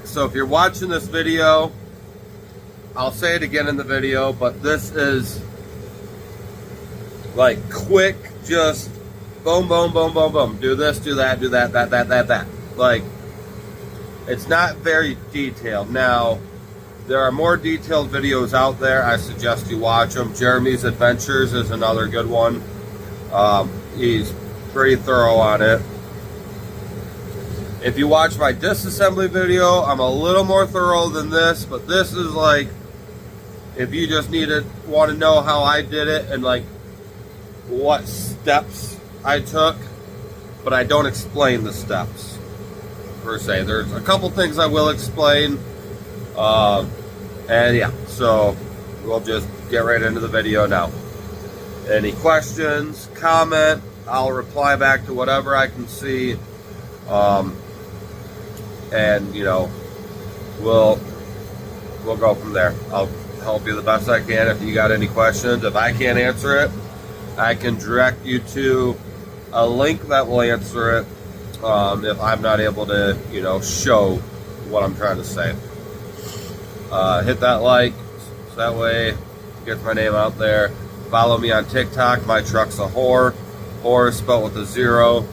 So if you're watching this video, I'll say it again in the video, but this is like quick, just boom, boom, boom, boom, boom. Do this, do that, do that, that. Like, it's not very detailed. Now, there are more detailed videos out there. I suggest you watch them. Jeremy's Adventures is another good one. He's pretty thorough on it. If you watch my disassembly video, I'm a little more thorough than this, but this is like, if you just want to know how I did it and like what steps I took, but I don't explain the steps per se. There's a couple things I will explain, and yeah, so we'll just get right into the video now. Any questions, comment, I'll reply back to whatever I can see. And you know, we'll go from there. I'll help you the best I can if you got any questions. If I can't answer it, I can direct you to a link that will answer it, if I'm not able to, you know, show what I'm trying to say. Hit that like, so that way it gets my name out there. Follow me on TikTok, My Truck's a Whore. Whore is spelled with a 0.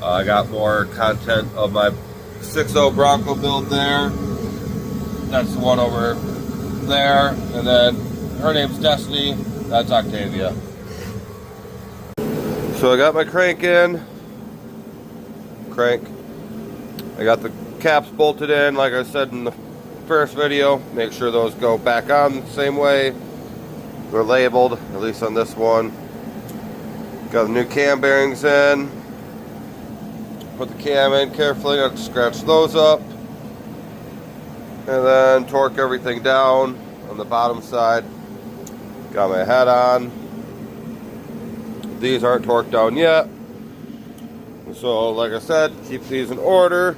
I got more content of my 6.0 Bronco build there. That's the one over there. And then her name's Destiny. That's Octavia. So I got my crank in. I got the caps bolted in, like I said in the first video. Make sure those go back on the same way. They're labeled, at least on this one. Got the new cam bearings in. Put the cam in carefully, not to scratch those up. And then torque everything down on the bottom side. Got my head on. These aren't torqued down yet. So like I said, keep these in order.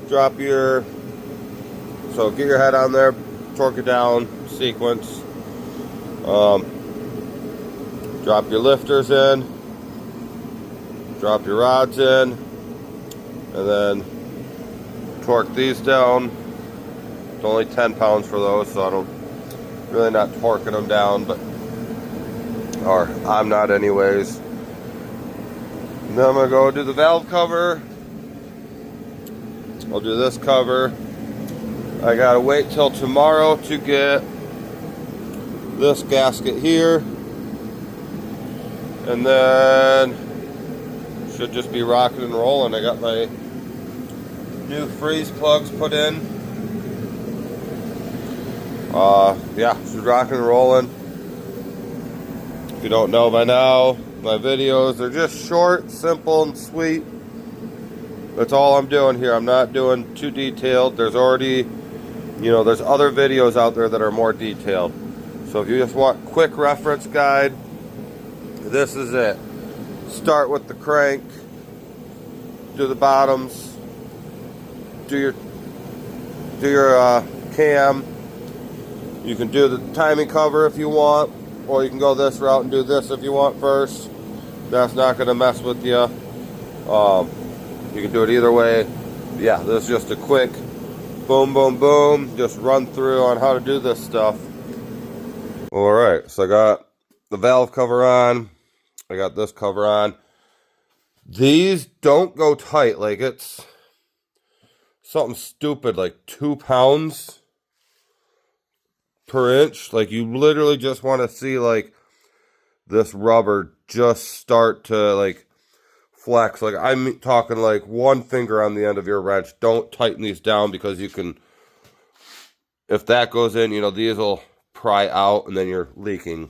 Get your head on there, torque it down, sequence. Drop your lifters in. Drop your rods in, and then torque these down. It's only 10 pounds for those, so I don't really not torquing them down, but or I'm not anyways. And then I'm gonna go do the valve cover. I'll do this cover. I gotta wait till tomorrow to get this gasket here, and then should just be rocking and rolling. I got my new freeze plugs put in. Yeah, should rocking and rolling. If you don't know by now, my videos are just short, simple, and sweet. That's all I'm doing here. I'm not doing too detailed. There's already, you know, there's other videos out there that are more detailed. So if you just want quick reference guide, this is it. Start with the crank, do the bottoms, do your cam. You can do the timing cover if you want, or you can go this route and do this if you want first. That's not going to mess with you. You can do it either way. Yeah, this is just a quick boom, boom, boom, just run through on how to do this stuff. Alright, so I got the valve cover on. I got this cover on. These don't go tight. Like, it's something stupid, like 2 pounds per inch. Like, you literally just want to see, like, this rubber just start to, like, flex. Like, I'm talking, like, one finger on the end of your wrench. Don't tighten these down, because you can, if that goes in, you know, these will pry out, and then you're leaking.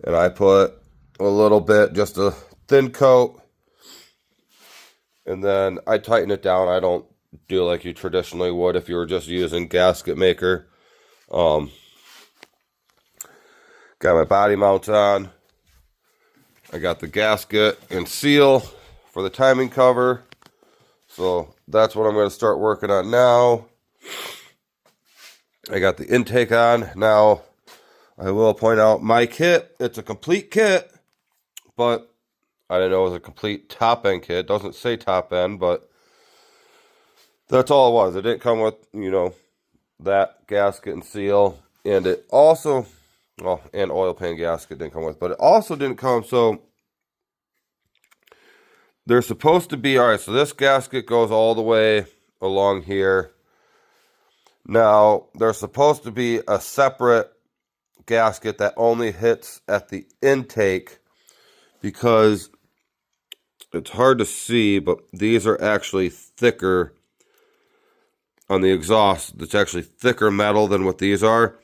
And I put a little bit, just a thin coat, and then I tighten it down. I don't do like you traditionally would if you were just using gasket maker. Got my body mount on. I got the gasket and seal for the timing cover. So that's what I'm going to start working on now. I got the intake on. Now, I will point out my kit. It's a complete kit, but I didn't know it was a complete top end kit. It doesn't say top end, but That's all it was. It didn't come with, you know, that gasket and seal. And it also, well, and oil pan gasket didn't come with, but it also didn't come, so they're supposed to be, all right, so this gasket goes all the way along here. Now, there's supposed to be a separate gasket that only hits at the intake, because it's hard to see, but these are actually thicker on the exhaust. It's actually thicker metal than what these are.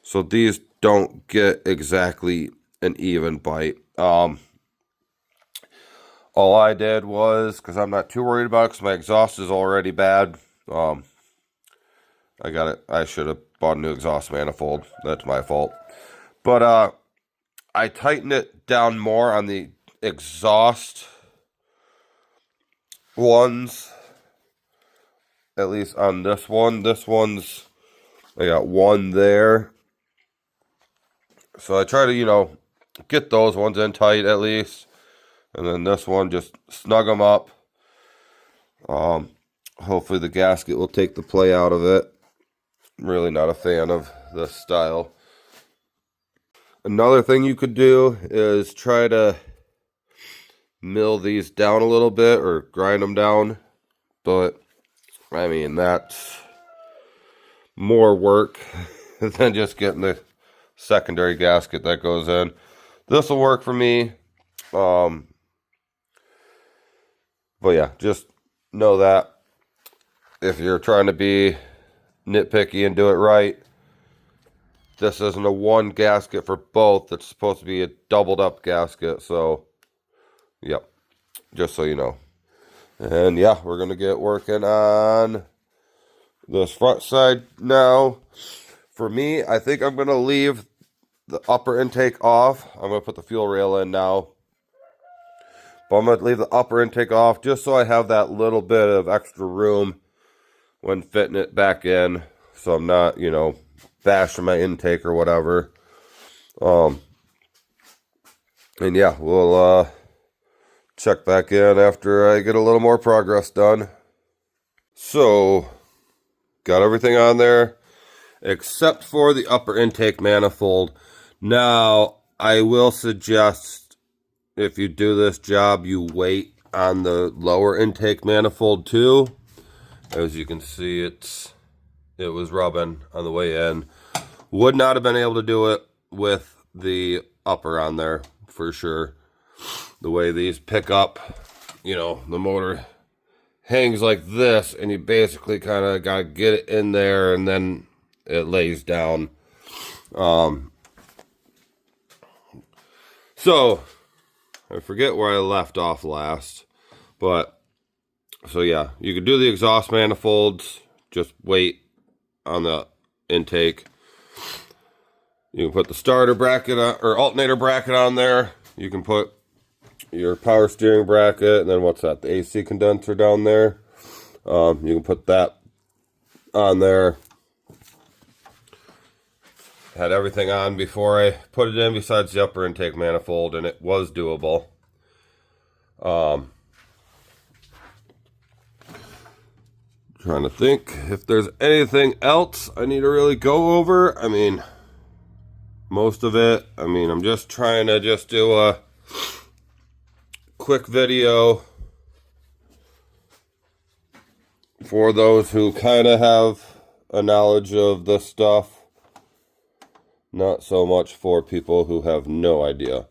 So these don't get exactly an even bite. All I did was, because I'm not too worried about it, because my exhaust is already bad. I should have bought a new exhaust manifold. That's my fault. But I tightened it down more on the exhaust ones. At least on this one. This one's, I got one there. So I try to, you know, get those ones in tight at least. And then this one, just snug them up. Hopefully the gasket will take the play out of it. I'm really not a fan of this style. Another thing you could do is try to mill these down a little bit or grind them down. But, I mean, that's more work than just getting the secondary gasket that goes in. This will work for me. But yeah, just know that if you're trying to be nitpicky and do it right, this isn't a one gasket for both. It's supposed to be a doubled up gasket. So, yep, just so you know. And yeah, we're going to get working on this front side now. For me, I think I'm going to leave the upper intake off. I'm going to put the fuel rail in now. But I'm going to leave the upper intake off just so I have that little bit of extra room when fitting it back in. So I'm not, you know, bashing my intake or whatever. And yeah, we'll check back in after I get a little more progress done. So, got everything on there except for the upper intake manifold. Now, I will suggest if you do this job, you wait on the lower intake manifold too. As you can see, it was rubbing on the way in. Would not have been able to do it with the upper on there for sure. The way these pick up, you know, the motor hangs like this, and you basically kind of got to get it in there, and then it lays down. So, I forget where I left off last, but, so yeah, you could do the exhaust manifolds, just wait on the intake. You can put the starter bracket on, or alternator bracket on there. You can put your power steering bracket, and then what's that, the AC condenser down there. You can put that on there. Had everything on before I put it in besides the upper intake manifold, and it was doable. Trying to think if there's anything else I need to really go over. I mean, most of it. I mean, I'm just trying to just do a quick video for those who kind of have a knowledge of this stuff. Not so much for people who have no idea.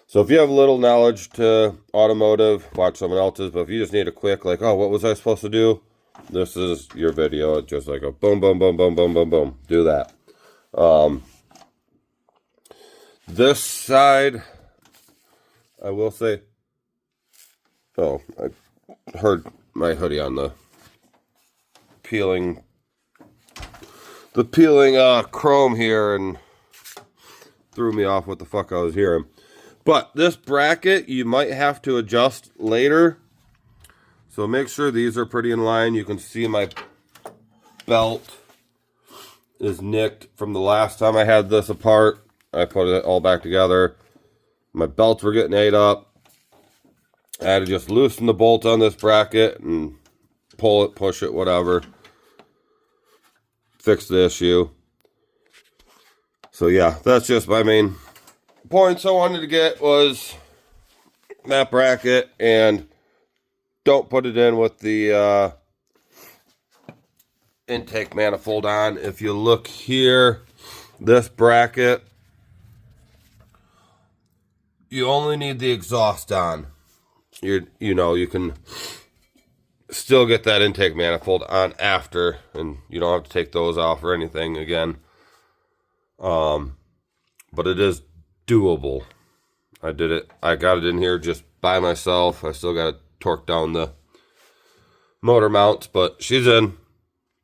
So if you have little knowledge to automotive, watch someone else's. But if you just need a quick, like, oh, what was I supposed to do? This is your video. It's just like a boom, boom, boom, boom, boom, boom, boom. Do that. This side, I will say, oh, I heard my hoodie on the peeling chrome here and threw me off what the fuck I was hearing. But this bracket, you might have to adjust later. So make sure these are pretty in line. You can see my belt is nicked from the last time I had this apart. I put it all back together. My belts were getting ate up. I had to just loosen the bolt on this bracket and pull it, push it, whatever. Fix the issue. So yeah, that's just my main points I wanted to get was that bracket, and don't put it in with the intake manifold on. If you look here, this bracket, you only need the exhaust on. You know, you can still get that intake manifold on after, and you don't have to take those off or anything again. But it is doable. I did it. I got it in here just by myself. I still got to torque down the motor mounts, but she's in.